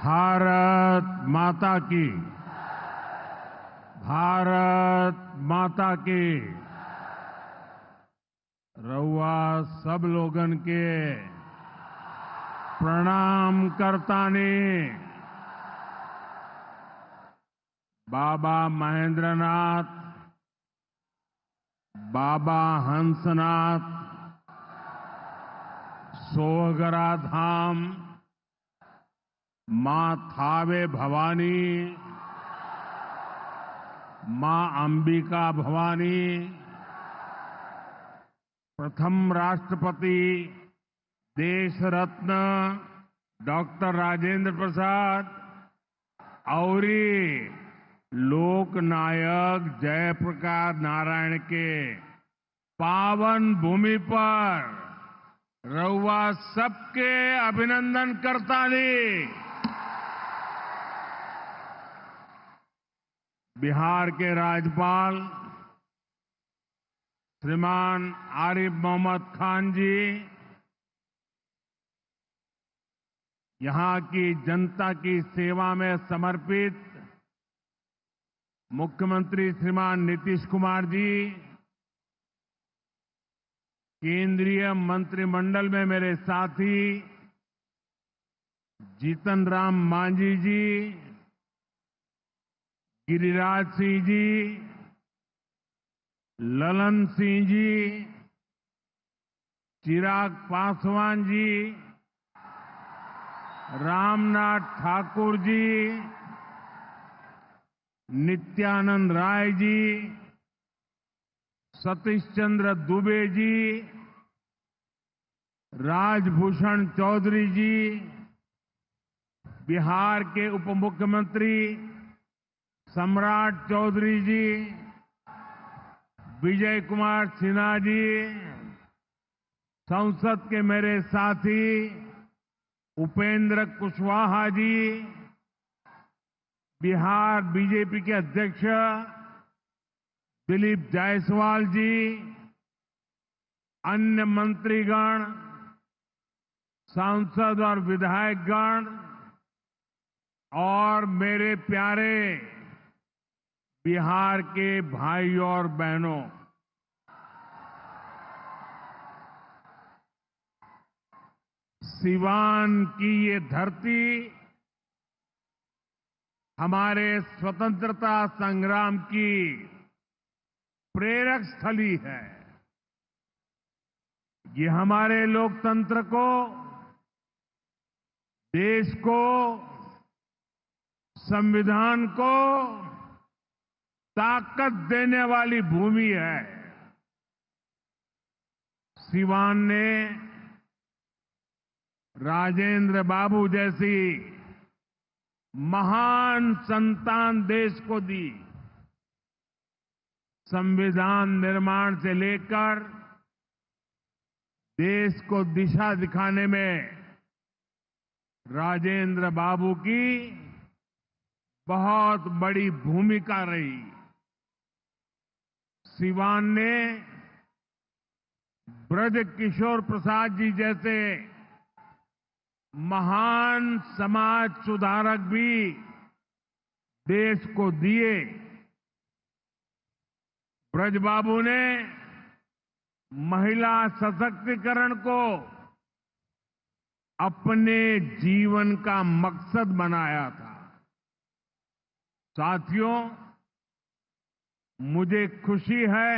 भारत माता की। भारत माता की। रउआ सब लोगन के प्रणाम करतानी। बाबा महेंद्रनाथ, बाबा हंसनाथ, सोहगरा धाम, मां थावे भवानी, मां अंबिका भवानी, प्रथम राष्ट्रपति देश रत्न डॉक्टर राजेंद्र प्रसाद और लोक नायक जयप्रकाश नारायण के पावन भूमि पर रउआ सबके अभिनंदन करतानी। बिहार के राज्यपाल श्रीमान आरिफ मोहम्मद खान जी, यहां की जनता की सेवा में समर्पित मुख्यमंत्री श्रीमान नीतीश कुमार जी, केंद्रीय मंत्रिमंडल में मेरे साथी जीतन राम मांझी जी, गिरिराज सिंह जी, ललन सिंह जी, चिराग पासवान जी, रामनाथ ठाकुर जी, नित्यानंद राय जी, सतीश चंद्र दुबे जी, राजभूषण चौधरी जी, बिहार के उप मुख्यमंत्री सम्राट चौधरी जी, विजय कुमार सिन्हा जी, संसद के मेरे साथी उपेंद्र कुशवाहा जी, बिहार बीजेपी के अध्यक्ष दिलीप जायसवाल जी, अन्य मंत्रीगण, सांसद और विधायकगण और मेरे प्यारे बिहार के भाइयों और बहनों, सिवान की ये धरती हमारे स्वतंत्रता संग्राम की प्रेरक स्थली है। ये हमारे लोकतंत्र को, देश को, संविधान को ताकत देने वाली भूमि है। सिवान ने राजेंद्र बाबू जैसी महान संतान देश को दी। संविधान निर्माण से लेकर देश को दिशा दिखाने में राजेंद्र बाबू की बहुत बड़ी भूमिका रही। सिवान ने ब्रज किशोर प्रसाद जी जैसे महान समाज सुधारक भी देश को दिए। ब्रज बाबू ने महिला सशक्तिकरण को अपने जीवन का मकसद बनाया था। साथियों, मुझे खुशी है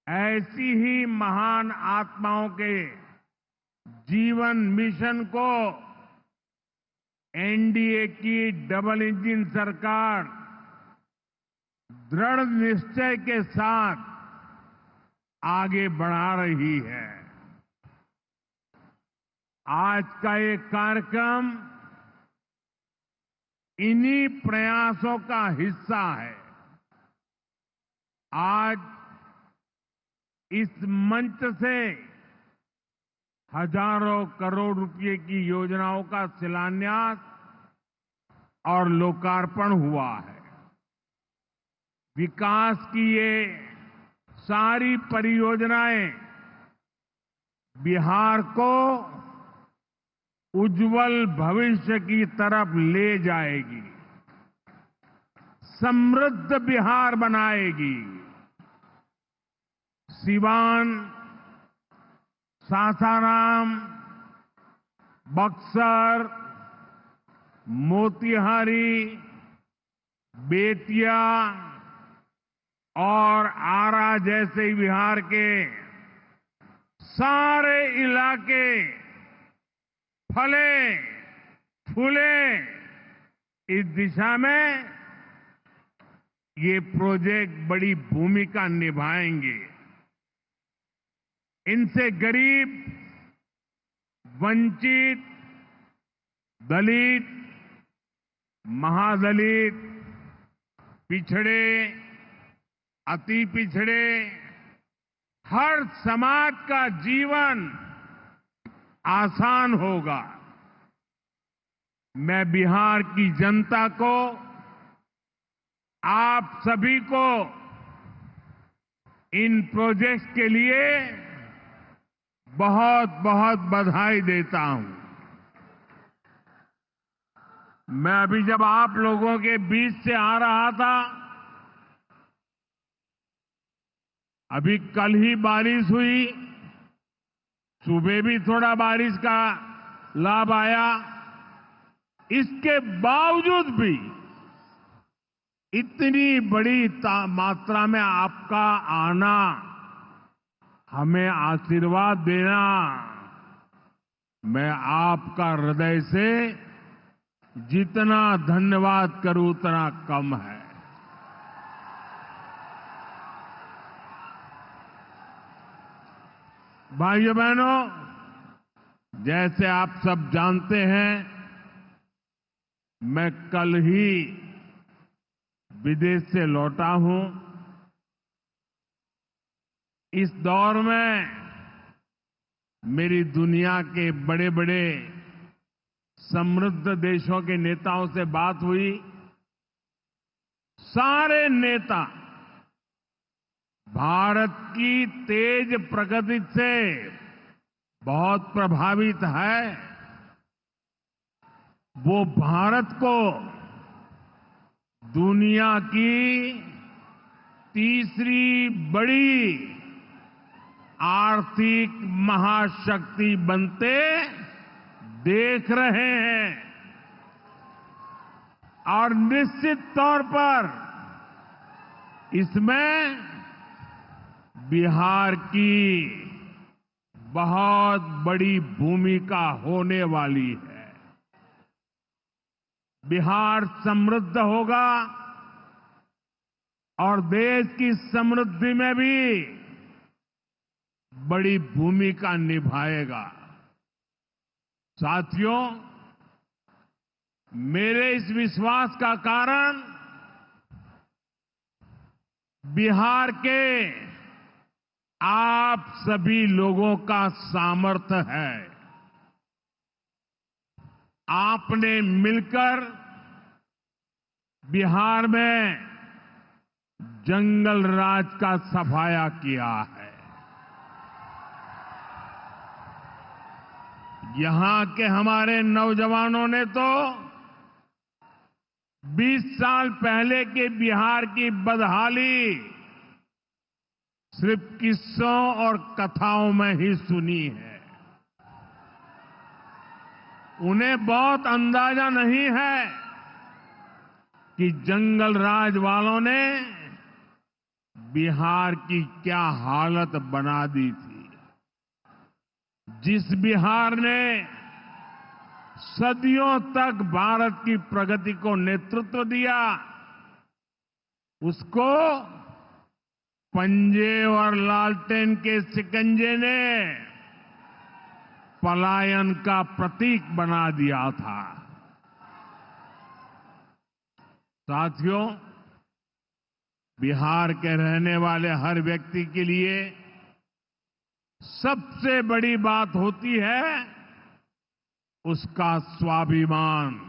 ऐसी ही महान आत्माओं के जीवन मिशन को एनडीए की डबल इंजन सरकार दृढ़ निश्चय के साथ आगे बढ़ा रही है। आज का ये कार्यक्रम इन्हीं प्रयासों का हिस्सा है। आज इस मंच से हजारों करोड़ रुपए की योजनाओं का शिलान्यास और लोकार्पण हुआ है। विकास की ये सारी परियोजनाएं बिहार को उज्जवल भविष्य की तरफ ले जाएगी, समृद्ध बिहार बनाएगी। सिवान, सासाराम, बक्सर, मोतिहारी, बेतिया और आरा जैसे बिहार के सारे इलाके फले फूले। इस दिशा में ये प्रोजेक्ट बड़ी भूमिका निभाएंगे। इनसे गरीब, वंचित, दलित, महादलित, पिछड़े, अति पिछड़े, हर समाज का जीवन आसान होगा। मैं बिहार की जनता को, आप सभी को इन प्रोजेक्ट्स के लिए बहुत बहुत बधाई देता हूं। मैं अभी जब आप लोगों के बीच से आ रहा था, अभी कल ही बारिश हुई, सुबह भी थोड़ा बारिश का लाभ आया। इसके बावजूद भी इतनी बड़ी मात्रा में आपका आना, हमें आशीर्वाद देना, मैं आपका हृदय से जितना धन्यवाद करूं उतना कम है। भाइयों बहनों, जैसे आप सब जानते हैं, मैं कल ही विदेश से लौटा हूं। इस दौर में मेरी दुनिया के बड़े बड़े समृद्ध देशों के नेताओं से बात हुई। सारे नेता भारत की तेज प्रगति से बहुत प्रभावित है। वो भारत को दुनिया की तीसरी बड़ी आर्थिक महाशक्ति बनते देख रहे हैं और निश्चित तौर पर इसमें बिहार की बहुत बड़ी भूमिका होने वाली है। बिहार समृद्ध होगा और देश की समृद्धि में भी बड़ी भूमिका निभाएगा। साथियों, मेरे इस विश्वास का कारण बिहार के आप सभी लोगों का सामर्थ्य है। आपने मिलकर बिहार में जंगल राज का सफाया किया है। यहां के हमारे नौजवानों ने तो 20 साल पहले के बिहार की बदहाली सिर्फ किस्सों और कथाओं में ही सुनी है। उन्हें बहुत अंदाजा नहीं है कि जंगल राज वालों ने बिहार की क्या हालत बना दी थी। जिस बिहार ने सदियों तक भारत की प्रगति को नेतृत्व दिया, उसको पंजे और लालटेन के शिकंजे ने पलायन का प्रतीक बना दिया था। साथियों, बिहार के रहने वाले हर व्यक्ति के लिए सबसे बड़ी बात होती है उसका स्वाभिमान।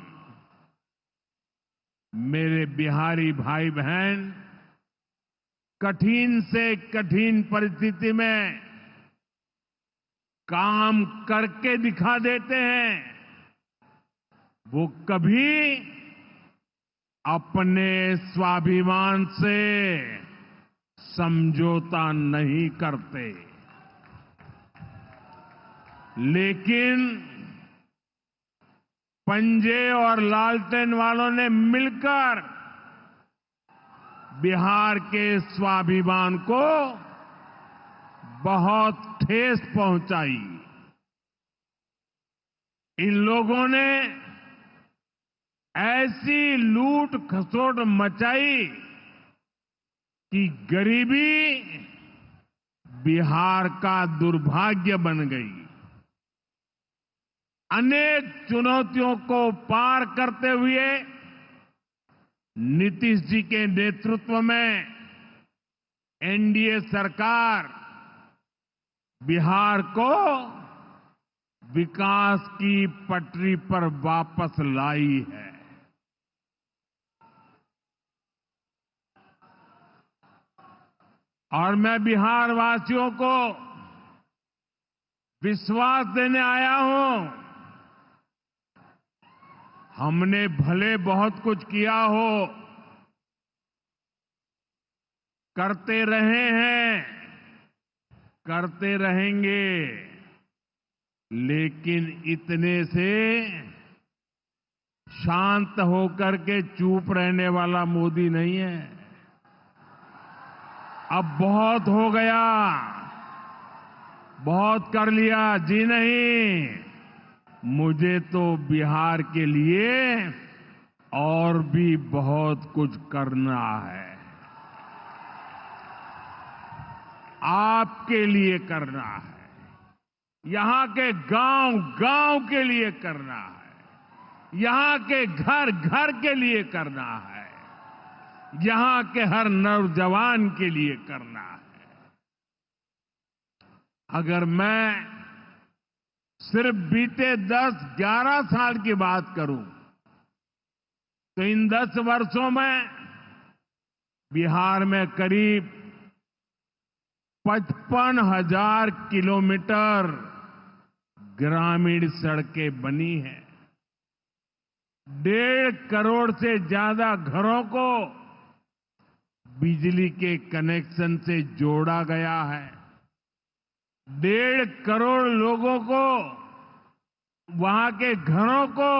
मेरे बिहारी भाई बहन कठिन से कठिन परिस्थिति में काम करके दिखा देते हैं, वो कभी अपने स्वाभिमान से समझौता नहीं करते, लेकिन पंजे और लालटेन वालों ने मिलकर बिहार के स्वाभिमान को बहुत ठेस पहुंचाई। इन लोगों ने ऐसी लूट खसोट मचाई कि गरीबी बिहार का दुर्भाग्य बन गई। अनेक चुनौतियों को पार करते हुए नीतीश जी के नेतृत्व में एनडीए सरकार बिहार को विकास की पटरी पर वापस लाई है। और मैं बिहार वासियों को विश्वास देने आया हूं, हमने भले बहुत कुछ किया हो, करते रहे हैं, करते रहेंगे, लेकिन इतने से शांत होकर के चुप रहने वाला मोदी नहीं है। अब बहुत हो गया, बहुत कर लिया जी नहीं, मुझे तो बिहार के लिए और भी बहुत कुछ करना है, आपके लिए करना है, यहां के गांव गांव के लिए करना है, यहां के घर घर के लिए करना है, यहां के हर नौजवान के लिए करना है। अगर मैं सिर्फ बीते 10-11 साल की बात करूं तो इन 10 वर्षों में बिहार में करीब 55,000 किलोमीटर ग्रामीण सड़कें बनी हैं। 1.5 करोड़ से ज्यादा घरों को बिजली के कनेक्शन से जोड़ा गया है। 1.5 करोड़ लोगों को, वहां के घरों को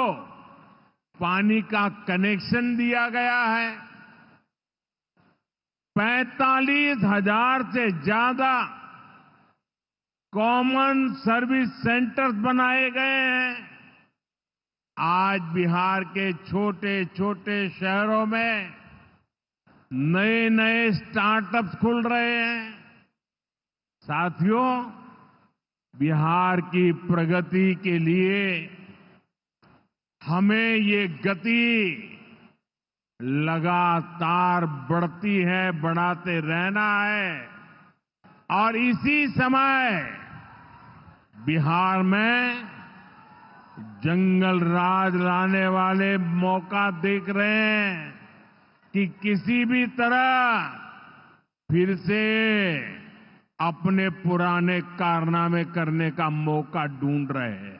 पानी का कनेक्शन दिया गया है। 45,000 से ज्यादा कॉमन सर्विस सेंटर्स बनाए गए हैं। आज बिहार के छोटे छोटे शहरों में नए नए स्टार्टअप्स खुल रहे हैं। साथियों, बिहार की प्रगति के लिए हमें ये गति लगातार बढ़ती है, बढ़ाते रहना है। और इसी समय बिहार में जंगल राज लाने वाले मौका देख रहे हैं कि किसी भी तरह फिर से अपने पुराने कारनामे करने का मौका ढूंढ रहे हैं।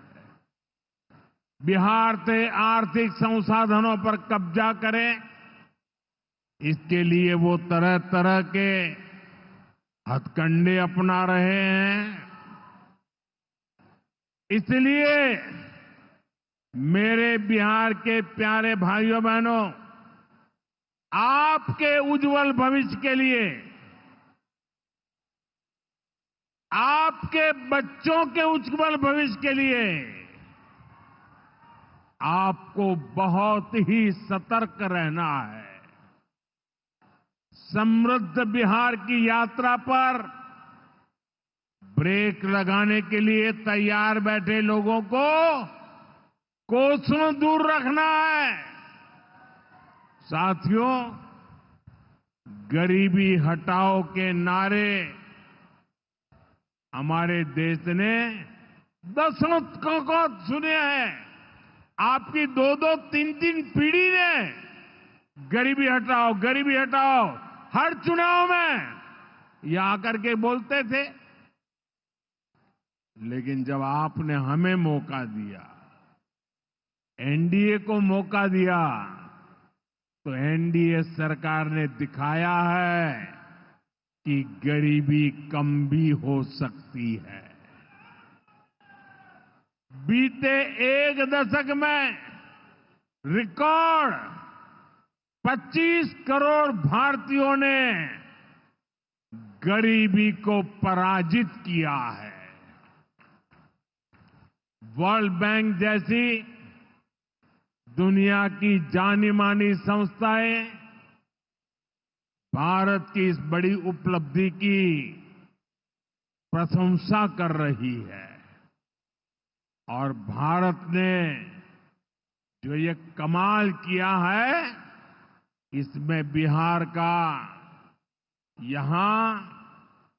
बिहार से आर्थिक संसाधनों पर कब्जा करें, इसके लिए वो तरह तरह के हथकंडे अपना रहे हैं। इसलिए मेरे बिहार के प्यारे भाइयों बहनों, आपके उज्जवल भविष्य के लिए, आपके बच्चों के उज्जवल भविष्य के लिए आपको बहुत ही सतर्क रहना है। समृद्ध बिहार की यात्रा पर ब्रेक लगाने के लिए तैयार बैठे लोगों को कोसों दूर रखना है। साथियों, गरीबी हटाओ के नारे हमारे देश ने दशकों को सुने हैं। आपकी 2-2, 3-3 पीढ़ी ने गरीबी हटाओ, गरीबी हटाओ हर चुनाव में ये आकर के बोलते थे। लेकिन जब आपने हमें मौका दिया, एनडीए को मौका दिया तो एनडीए सरकार ने दिखाया है कि गरीबी कम भी हो सकती है। बीते एक दशक में रिकॉर्ड 25 करोड़ भारतीयों ने गरीबी को पराजित किया है। वर्ल्ड बैंक जैसी दुनिया की जानी मानी संस्थाएं भारत की इस बड़ी उपलब्धि की प्रशंसा कर रही है और भारत ने जो ये कमाल किया है इसमें बिहार का यहां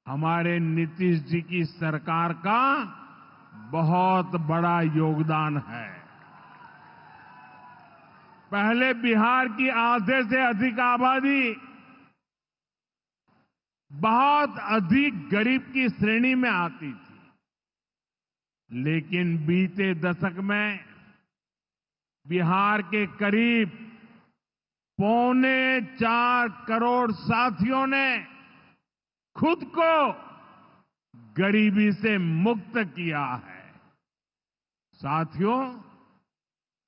हमारे नीतीश जी की सरकार का बहुत बड़ा योगदान है। पहले बिहार की आधे से अधिक आबादी बहुत अधिक गरीब की श्रेणी में आती थी, लेकिन बीते दशक में बिहार के करीब 4.25 करोड़ साथियों ने खुद को गरीबी से मुक्त किया है। साथियों,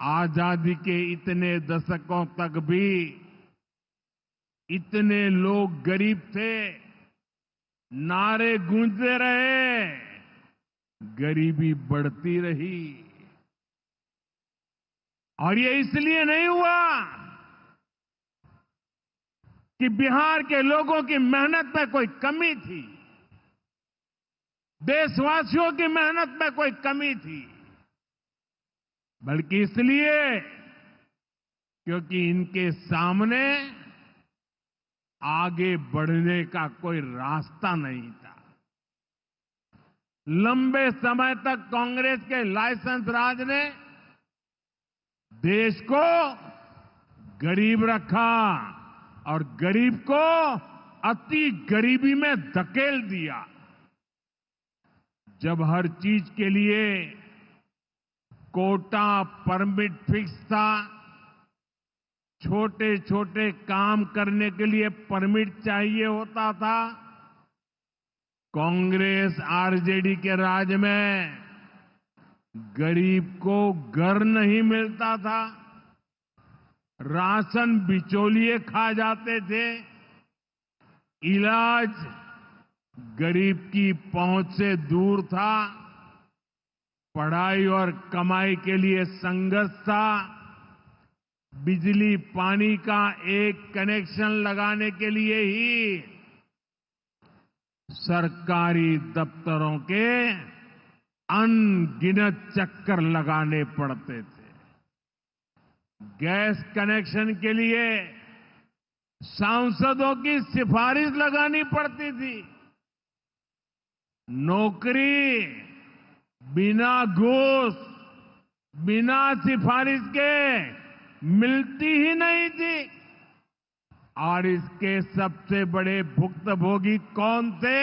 आजादी के इतने दशकों तक भी इतने लोग गरीब थे, नारे गूंजते रहे, गरीबी बढ़ती रही। और ये इसलिए नहीं हुआ कि बिहार के लोगों की मेहनत में कोई कमी थी, देशवासियों की मेहनत में कोई कमी थी, बल्कि इसलिए क्योंकि इनके सामने आगे बढ़ने का कोई रास्ता नहीं था। लंबे समय तक कांग्रेस के लाइसेंस राज ने देश को गरीब रखा और गरीब को अति गरीबी में धकेल दिया। जब हर चीज के लिए कोटा परमिट फिक्स था, छोटे छोटे काम करने के लिए परमिट चाहिए होता था, कांग्रेस आरजेडी के राज में गरीब को घर नहीं मिलता था, राशन बिचौलिए खा जाते थे, इलाज गरीब की पहुंच से दूर था, पढ़ाई और कमाई के लिए संघर्ष था, बिजली पानी का एक कनेक्शन लगाने के लिए ही सरकारी दफ्तरों के अनगिनत चक्कर लगाने पड़ते थे। गैस कनेक्शन के लिए सांसदों की सिफारिश लगानी पड़ती थी। नौकरी बिना घूस, बिना सिफारिश के मिलती ही नहीं थी। और इसके सबसे बड़े भुक्तभोगी कौन थे?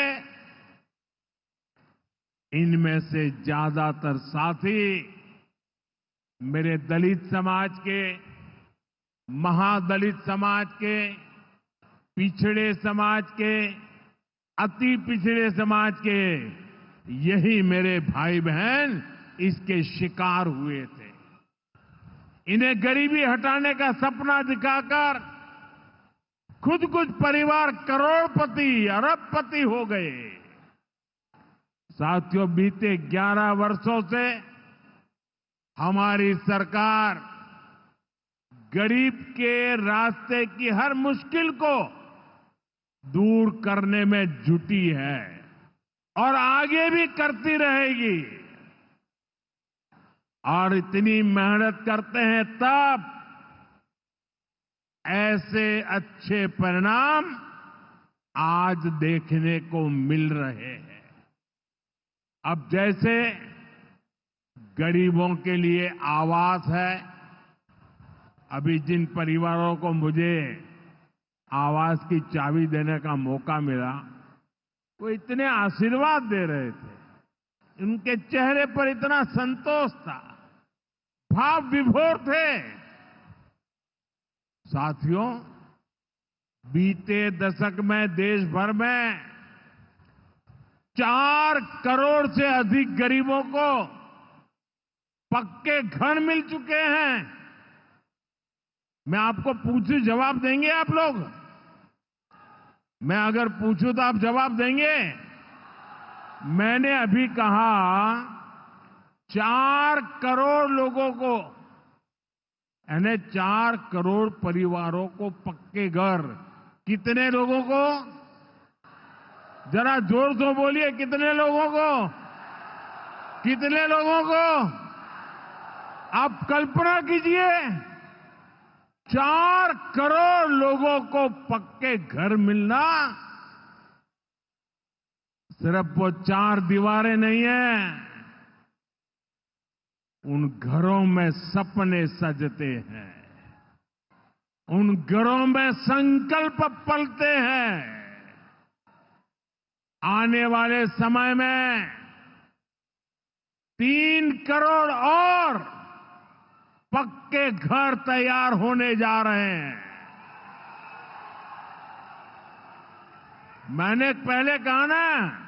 इनमें से ज्यादातर साथी मेरे दलित समाज के, महादलित समाज के, पिछड़े समाज के, अति पिछड़े समाज के, यही मेरे भाई बहन इसके शिकार हुए थे। इन्हें गरीबी हटाने का सपना दिखाकर खुद कुछ परिवार करोड़पति, अरबपति हो गए। साथियों, बीते 11 वर्षों से हमारी सरकार गरीब के रास्ते की हर मुश्किल को दूर करने में जुटी है और आगे भी करती रहेगी। और इतनी मेहनत करते हैं तब ऐसे अच्छे परिणाम आज देखने को मिल रहे हैं। अब जैसे गरीबों के लिए आवास है, अभी जिन परिवारों को मुझे आवास की चाबी देने का मौका मिला, वो इतने आशीर्वाद दे रहे थे, उनके चेहरे पर इतना संतोष था, भाव विभोर थे। साथियों, बीते दशक में देश भर में 4 करोड़ से अधिक गरीबों को पक्के घर मिल चुके हैं। मैं आपको पूछूं, जवाब देंगे आप लोग? मैं अगर पूछूं तो आप जवाब देंगे? मैंने अभी कहा 4 करोड़ लोगों को, यानी 4 करोड़ परिवारों को पक्के घर। कितने लोगों को? जरा जोर से बोलिए, कितने लोगों को? कितने लोगों को? आप कल्पना कीजिए, 4 करोड़ लोगों को पक्के घर मिलना। सिर्फ वो 4 दीवारें नहीं है, उन घरों में सपने सजते हैं, उन घरों में संकल्प पलते हैं। आने वाले समय में 3 करोड़ और पक्के घर तैयार होने जा रहे हैं। मैंने पहले कहा ना,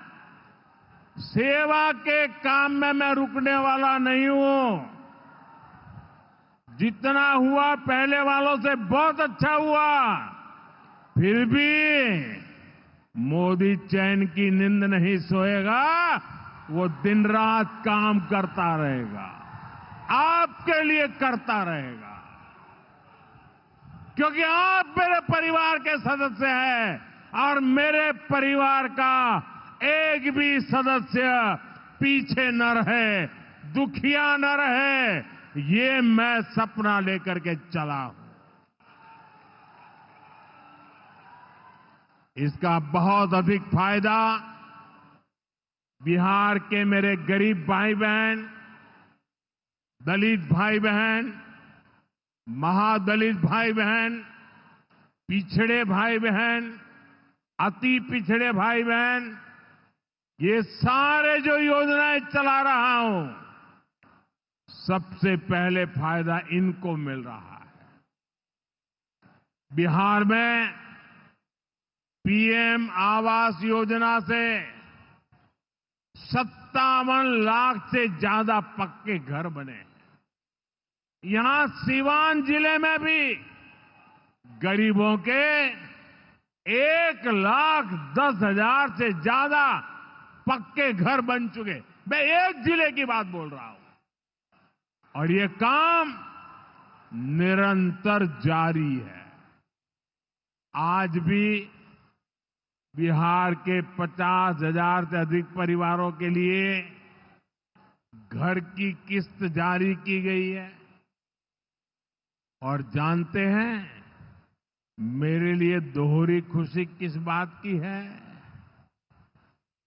सेवा के काम में मैं रुकने वाला नहीं हूं। जितना हुआ पहले वालों से बहुत अच्छा हुआ, फिर भी मोदी चैन की नींद नहीं सोएगा, वो दिन रात काम करता रहेगा, आपके लिए करता रहेगा। क्योंकि आप मेरे परिवार के सदस्य हैं और मेरे परिवार का एक भी सदस्य पीछे न रहे, दुखिया न रहे, ये मैं सपना लेकर के चला हूं। इसका बहुत अधिक फायदा बिहार के मेरे गरीब भाई बहन, दलित भाई बहन, महादलित भाई बहन, पिछड़े भाई बहन, अति पिछड़े भाई बहन, ये सारे जो योजनाएं चला रहा हूं, सबसे पहले फायदा इनको मिल रहा है। बिहार में पीएम आवास योजना से 57 लाख से ज्यादा पक्के घर बने हैं। यहां सीवान जिले में भी गरीबों के 1,10,000 से ज्यादा पक्के घर बन चुके। मैं एक जिले की बात बोल रहा हूं और ये काम निरंतर जारी है। आज भी बिहार के 50,000 से अधिक परिवारों के लिए घर की किस्त जारी की गई है। और जानते हैं मेरे लिए दोहरी खुशी किस बात की है?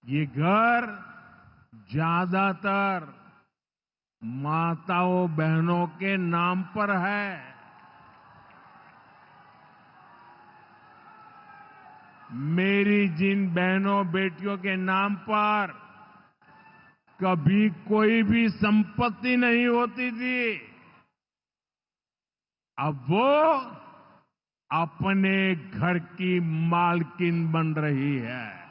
ये घर ज्यादातर माताओं बहनों के नाम पर है। मेरी जिन बहनों बेटियों के नाम पर कभी कोई भी संपत्ति नहीं होती थी, अब वो अपने घर की मालकिन बन रही है।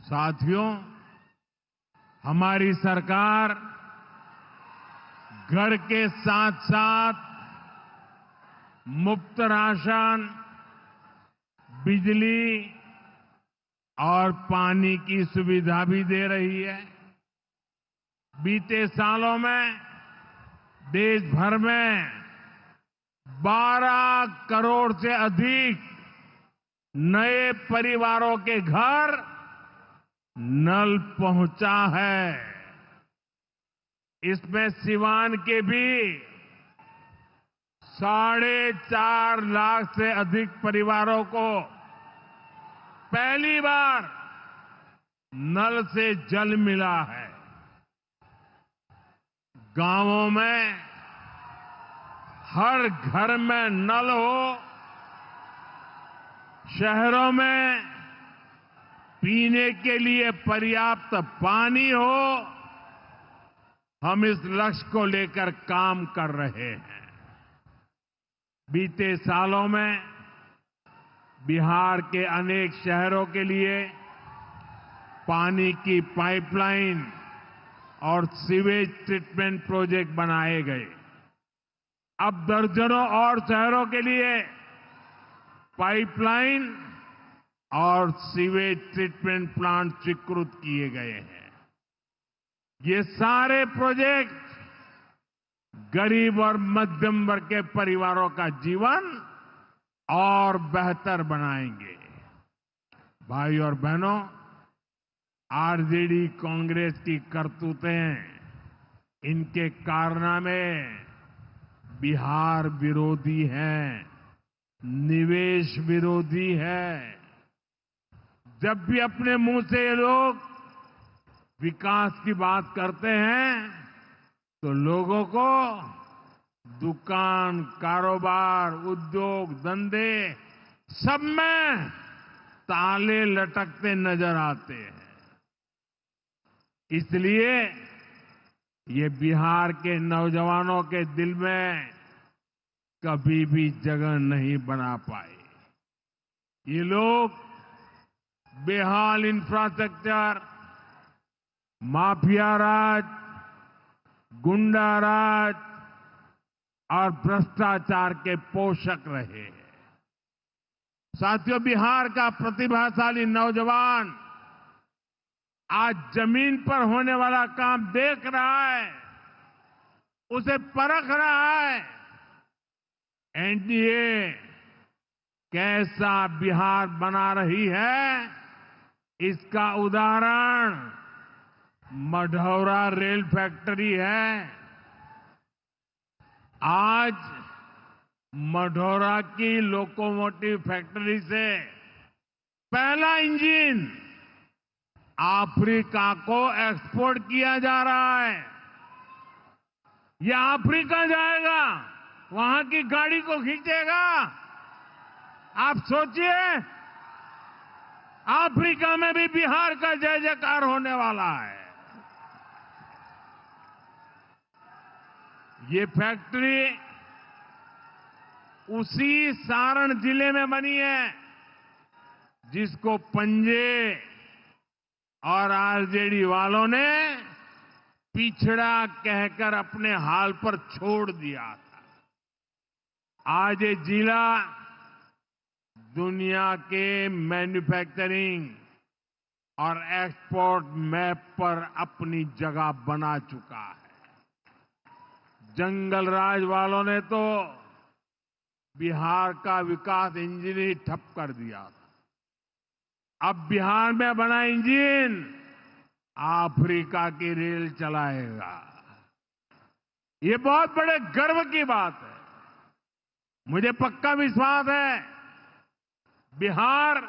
साथियों, हमारी सरकार घर के साथ साथ मुफ्त राशन, बिजली और पानी की सुविधा भी दे रही है। बीते सालों में देश भर में 12 करोड़ से अधिक नए परिवारों के घर नल पहुंचा है। इसमें सिवान के भी 4.5 लाख से अधिक परिवारों को पहली बार नल से जल मिला है। गांवों में हर घर में नल हो, शहरों में पीने के लिए पर्याप्त पानी हो, हम इस लक्ष्य को लेकर काम कर रहे हैं। बीते सालों में बिहार के अनेक शहरों के लिए पानी की पाइपलाइन और सीवेज ट्रीटमेंट प्रोजेक्ट बनाए गए। अब दर्जनों और शहरों के लिए पाइपलाइन और सीवेज ट्रीटमेंट प्लांट स्वीकृत किए गए हैं। ये सारे प्रोजेक्ट गरीब और मध्यम वर्ग के परिवारों का जीवन और बेहतर बनाएंगे। भाई और बहनों, आरजेडी कांग्रेस की करतूतें, इनके कारनामे बिहार विरोधी हैं, निवेश विरोधी है। जब भी अपने मुंह से ये लोग विकास की बात करते हैं तो लोगों को दुकान, कारोबार, उद्योग, धंधे सब में ताले लटकते नजर आते हैं। इसलिए ये बिहार के नौजवानों के दिल में कभी भी जगह नहीं बना पाए। ये लोग बेहाल इंफ्रास्ट्रक्चर, माफिया राज, गुंडा राज और भ्रष्टाचार के पोषक रहे हैं। साथियों, बिहार का प्रतिभाशाली नौजवान आज जमीन पर होने वाला काम देख रहा है, उसे परख रहा है। एनडीए कैसा बिहार बना रही है, इसका उदाहरण मढ़ौरा रेल फैक्ट्री है। आज मढ़ौरा की लोकोमोटिव फैक्ट्री से पहला इंजन अफ्रीका को एक्सपोर्ट किया जा रहा है। यह अफ्रीका जाएगा, वहां की गाड़ी को खींचेगा। आप सोचिए, अफ्रीका में भी बिहार का जय जयकार होने वाला है। ये फैक्ट्री उसी सारण जिले में बनी है जिसको पंजे और आरजेडी वालों ने पिछड़ा कहकर अपने हाल पर छोड़ दिया था। आज ये जिला दुनिया के मैन्युफैक्चरिंग और एक्सपोर्ट मैप पर अपनी जगह बना चुका है। जंगल राज वालों ने तो बिहार का विकास इंजन ही ठप कर दिया था। अब बिहार में बना इंजन अफ्रीका की रेल चलाएगा। ये बहुत बड़े गर्व की बात है। मुझे पक्का विश्वास है बिहार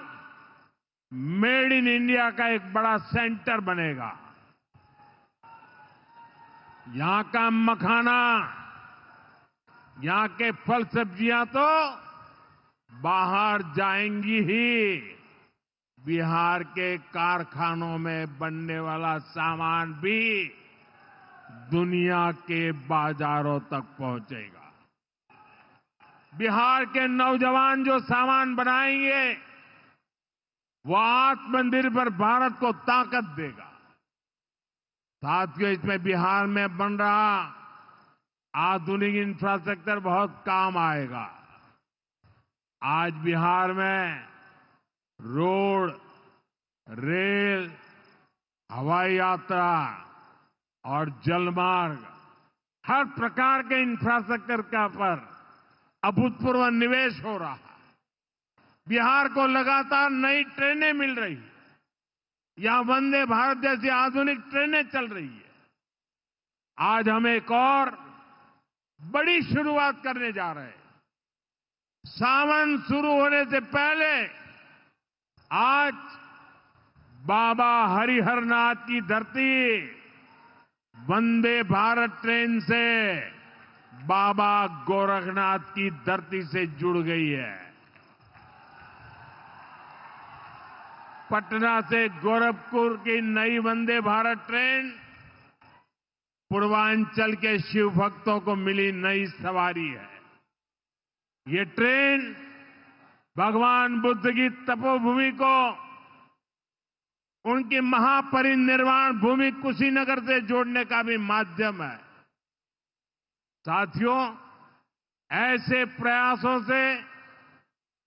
मेड इन इंडिया का एक बड़ा सेंटर बनेगा। यहां का मखाना, यहां के फल सब्जियां तो बाहर जाएंगी ही। बिहार के कारखानों में बनने वाला सामान भी दुनिया के बाजारों तक पहुंचेगा। बिहार के नौजवान जो सामान बनाएंगे वो आत्मनिर्भर भारत को ताकत देगा। साथियों, इसमें बिहार में बन रहा आधुनिक इंफ्रास्ट्रक्चर बहुत काम आएगा। आज बिहार में रोड, रेल, हवाई यात्रा और जलमार्ग, हर प्रकार के इंफ्रास्ट्रक्चर का पर अभूतपूर्व निवेश हो रहा है। बिहार को लगातार नई ट्रेनें मिल रही है। यहां वंदे भारत जैसी आधुनिक ट्रेनें चल रही है। आज हम एक और बड़ी शुरुआत करने जा रहे हैं। सावन शुरू होने से पहले आज बाबा हरिहरनाथ की धरती वंदे भारत ट्रेन से बाबा गोरखनाथ की धरती से जुड़ गई है। पटना से गोरखपुर की नई वंदे भारत ट्रेन पूर्वांचल के शिव भक्तों को मिली नई सवारी है। ये ट्रेन भगवान बुद्ध की तपोभूमि को उनकी महापरिनिर्वाण भूमि कुशीनगर से जोड़ने का भी माध्यम है। साथियों, ऐसे प्रयासों से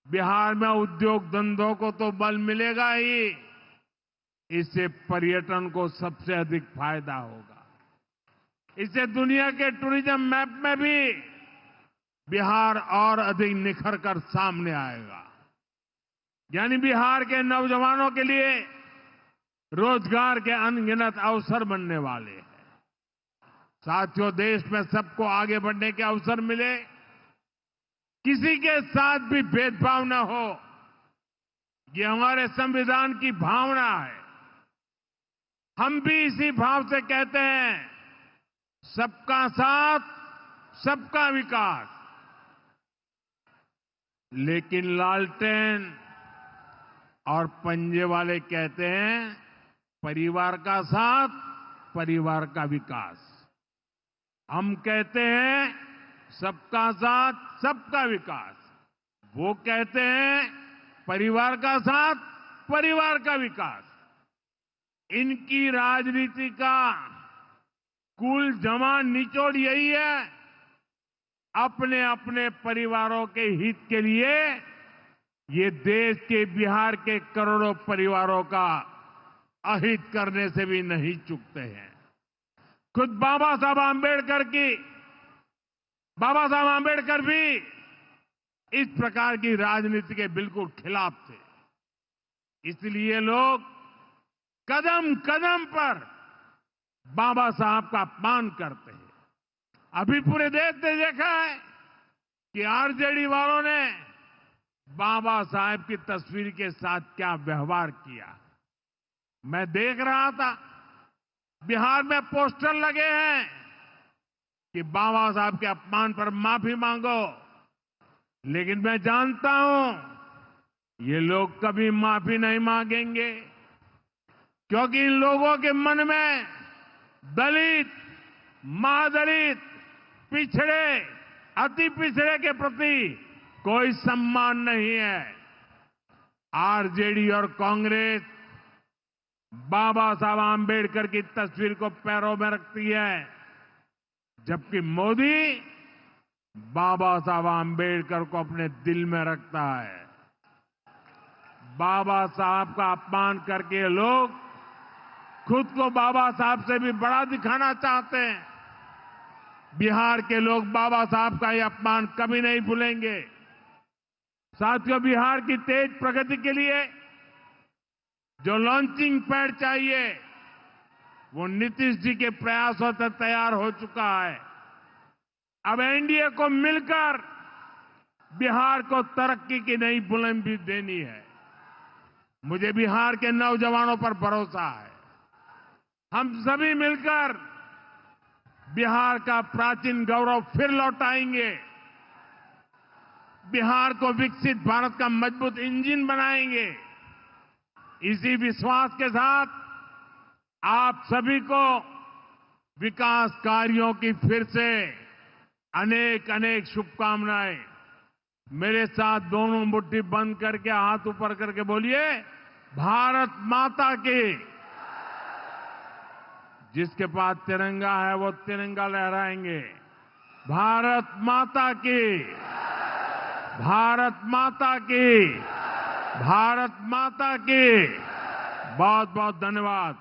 बिहार में उद्योग धंधों को तो बल मिलेगा ही, इससे पर्यटन को सबसे अधिक फायदा होगा। इससे दुनिया के टूरिज्म मैप में भी बिहार और अधिक निखर कर सामने आएगा। यानी बिहार के नौजवानों के लिए रोजगार के अनगिनत अवसर बनने वाले हैं। साथियों, देश में सबको आगे बढ़ने के अवसर मिले, किसी के साथ भी भेदभाव न हो, ये हमारे संविधान की भावना है। हम भी इसी भाव से कहते हैं, सबका साथ, सबका विकास। लेकिन लालटेन और पंजे वाले कहते हैं, परिवार का साथ, परिवार का विकास। हम कहते हैं, सबका साथ, सबका विकास। वो कहते हैं, परिवार का साथ, परिवार का विकास। इनकी राजनीति का कुल जमा निचोड़ यही है, अपने अपने परिवारों के हित के लिए ये देश के बिहार के करोड़ों परिवारों का अहित करने से भी नहीं चूकते हैं। खुद बाबा साहब आंबेडकर भी इस प्रकार की राजनीति के बिल्कुल खिलाफ थे। इसलिए लोग कदम कदम पर बाबा साहब का अपमान करते हैं। अभी पूरे देश ने देखा है कि आरजेडी वालों ने बाबा साहब की तस्वीर के साथ क्या व्यवहार किया। मैं देख रहा था, बिहार में पोस्टर लगे हैं कि बाबा साहब के अपमान पर माफी मांगो। लेकिन मैं जानता हूं ये लोग कभी माफी नहीं मांगेंगे, क्योंकि इन लोगों के मन में दलित, महादलित, पिछड़े, अति पिछड़े के प्रति कोई सम्मान नहीं है। आरजेडी और कांग्रेस बाबा साहब आंबेडकर की तस्वीर को पैरों में रखती है, जबकि मोदी बाबा साहब आंबेडकर को अपने दिल में रखता है। बाबा साहब का अपमान करके लोग खुद को बाबा साहब से भी बड़ा दिखाना चाहते हैं। बिहार के लोग बाबा साहब का यह अपमान कभी नहीं भूलेंगे। साथियों, बिहार की तेज प्रगति के लिए जो लॉन्चिंग पैड चाहिए, वो नीतीश जी के प्रयासों से तैयार हो चुका है। अब एनडीए को मिलकर बिहार को तरक्की की नई बुलंदी देनी है। मुझे बिहार के नौजवानों पर भरोसा है। हम सभी मिलकर बिहार का प्राचीन गौरव फिर लौटाएंगे। बिहार को विकसित भारत का मजबूत इंजन बनाएंगे। इसी विश्वास के साथ आप सभी को विकास कार्यों की फिर से अनेक अनेक शुभकामनाएं। मेरे साथ दोनों मुट्ठी बंद करके हाथ ऊपर करके बोलिए, भारत माता की। जिसके पास तिरंगा है वो तिरंगा लहराएंगे। भारत माता की, भारत माता की, भारत माता की। बहुत बहुत धन्यवाद।